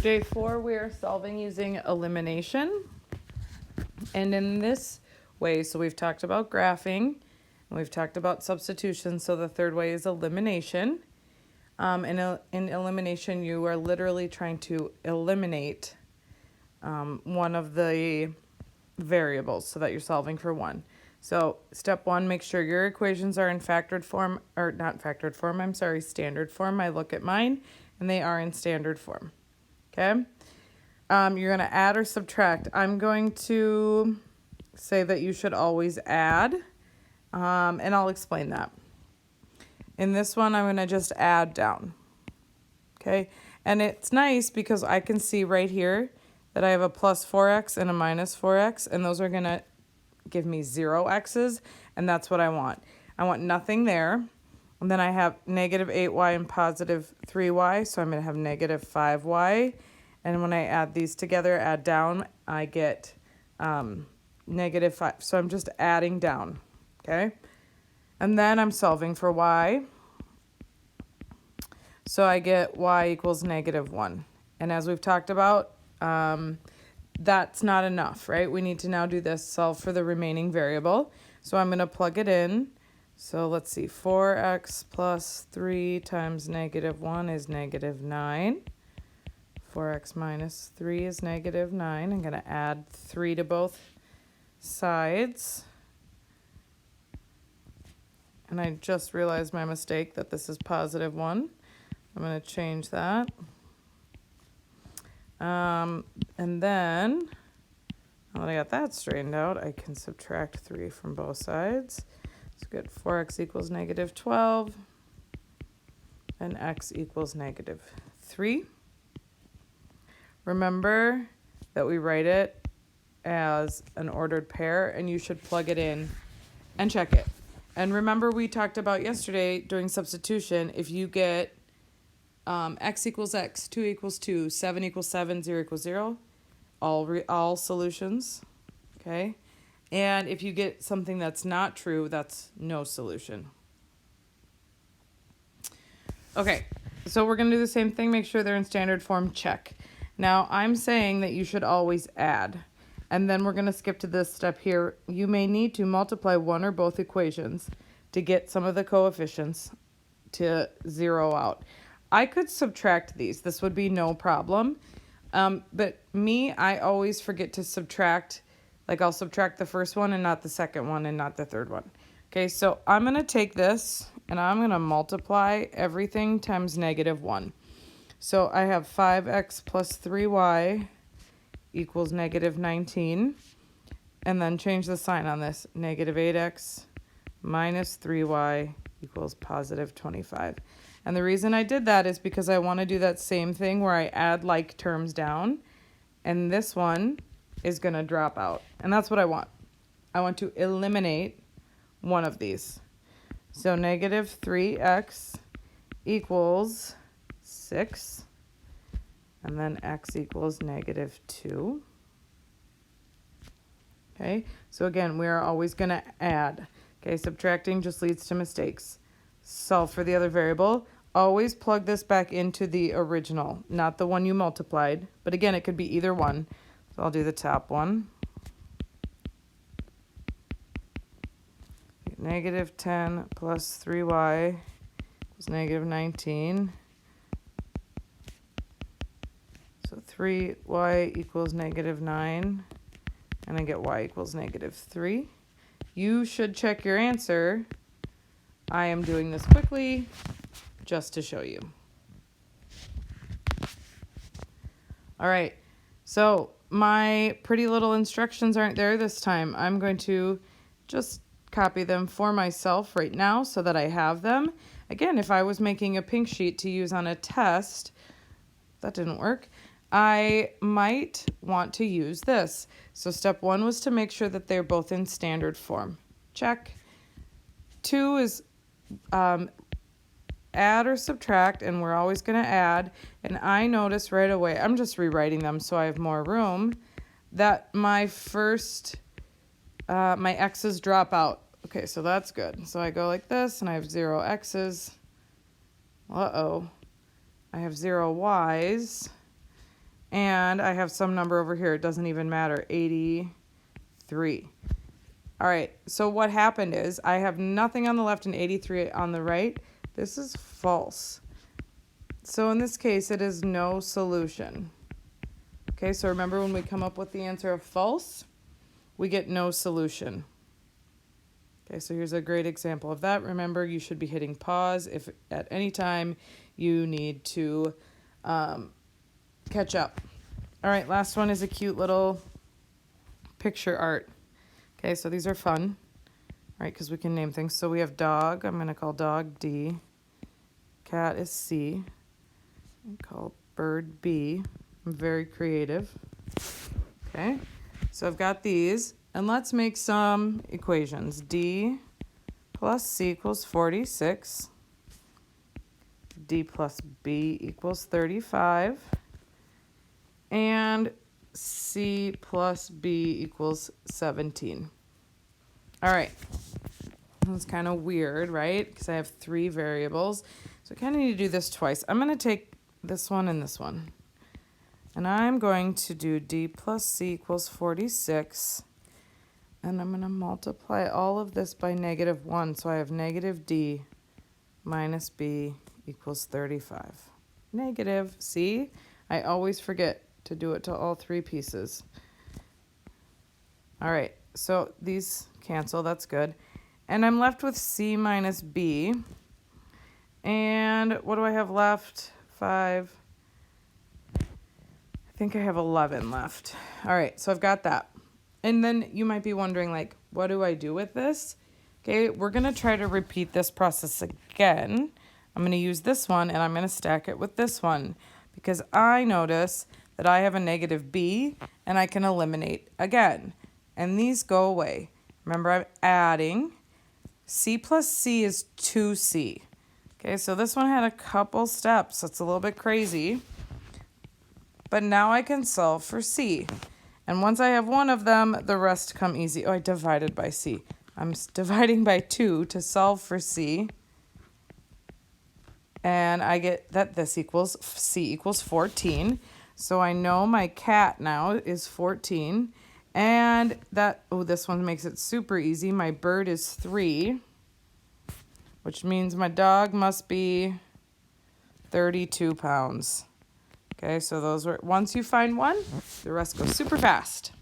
Day 4, we are solving using elimination. And in this way, so we've talked about graphing, and we've talked about substitution, so the third way is elimination. In elimination, you are literally trying to eliminate one of the variables so that you're solving for one. So step 1, make sure your equations are in standard form. I look at mine, and they are in standard form. Okay? You're going to add or subtract. I'm going to say that you should always add, and I'll explain that. In this one, I'm going to just add down. Okay? And it's nice because I can see right here that I have a plus 4x and a minus 4x, and those are going to give me 0 x's, and that's what I want. I want nothing there. And then I have negative 8y and positive 3y, so I'm going to have negative 5y. And when I add these together, add down, I get negative 5. So I'm just adding down, okay? And then I'm solving for y. So I get y equals negative 1. And as we've talked about, that's not enough, right? We need to now do this, solve for the remaining variable. So I'm going to plug it in. So let's see, 4x plus 3 times negative 1 is negative 9. 4x minus 3 is negative 9. I'm going to add 3 to both sides. And I just realized my mistake that this is positive 1. I'm going to change that. And then, now that I got that straightened out, I can subtract 3 from both sides. So get 4x equals negative 12, and x equals negative 3. Remember that we write it as an ordered pair, and you should plug it in and check it. And remember we talked about yesterday doing substitution, if you get x equals x, 2 equals 2, 7 equals 7, 0 equals 0, all solutions, okay? And if you get something that's not true, that's no solution. Okay, so we're going to do the same thing. Make sure they're in standard form. Check. Now, I'm saying that you should always add. And then we're going to skip to this step here. You may need to multiply one or both equations to get some of the coefficients to zero out. I could subtract these. This would be no problem. But I always forget to subtract. Like I'll subtract the first one and not the second one and not the third one. Okay, so I'm going to take this and I'm going to multiply everything times negative 1. So I have 5x plus 3y equals negative 19. And then change the sign on this. Negative 8x minus 3y equals positive 25. And the reason I did that is because I want to do that same thing where I add like terms down. And this one is going to drop out. And that's what I want. I want to eliminate one of these. So negative 3x equals 6. And then x equals negative 2. Okay, so again, we are always going to add. Okay, subtracting just leads to mistakes. Solve for the other variable. Always plug this back into the original, not the one you multiplied. But again, it could be either one. So I'll do the top one. Negative 10 plus 3y is negative 19. So 3y equals negative 9. And I get y equals negative 3. You should check your answer. I am doing this quickly just to show you. All right. So my pretty little instructions aren't there this time. I'm going to just copy them for myself right now so that I have them. Again, if I was making a pink sheet to use on a test, that didn't work, I might want to use this. So step 1 was to make sure that they're both in standard form. Check. 2 is add or subtract, and we're always going to add. And I notice right away, I'm just rewriting them so I have more room, that my x's drop out. Okay, so that's good. So I go like this, and I have 0 x's. Uh-oh. I have 0 y's. And I have some number over here. It doesn't even matter. 83. All right, so what happened is I have nothing on the left and 83 on the right. This is false. So in this case, it is no solution. Okay, so remember when we come up with the answer of false, we get no solution. Okay, so here's a great example of that. Remember, you should be hitting pause if at any time you need to catch up. All right, last one is a cute little picture art. Okay, so these are fun, right, because we can name things. So we have dog. I'm going to call dog D. Cat is C. I'm call bird B. I'm very creative. Okay, so I've got these. And let's make some equations. D plus C equals 46. D plus B equals 35. And C plus B equals 17. All right. That's kind of weird, right? Because I have 3 variables. So I kind of need to do this twice. I'm going to take this one and this one. And I'm going to do D plus C equals 46. And I'm going to multiply all of this by -1. So I have negative D minus B equals 35. Negative. See? I always forget to do it to all 3 pieces. All right. So these cancel. That's good. And I'm left with C minus B. And what do I have left? 5. I think I have 11 left. All right. So I've got that. And then you might be wondering, like, what do I do with this? Okay, we're going to try to repeat this process again. I'm going to use this one, and I'm going to stack it with this one because I notice that I have a negative B, and I can eliminate again. And these go away. Remember, I'm adding. C plus C is 2C. Okay, so this one had a couple steps. That's a little bit crazy. But now I can solve for C. And once I have one of them, the rest come easy. Oh, I divided by C. I'm dividing by 2 to solve for C. And I get that this equals, C equals 14. So I know my cat now is 14. And that, oh, this one makes it super easy. My bird is 3, which means my dog must be 32 pounds. Okay, so those were, once you find one, the rest goes super fast.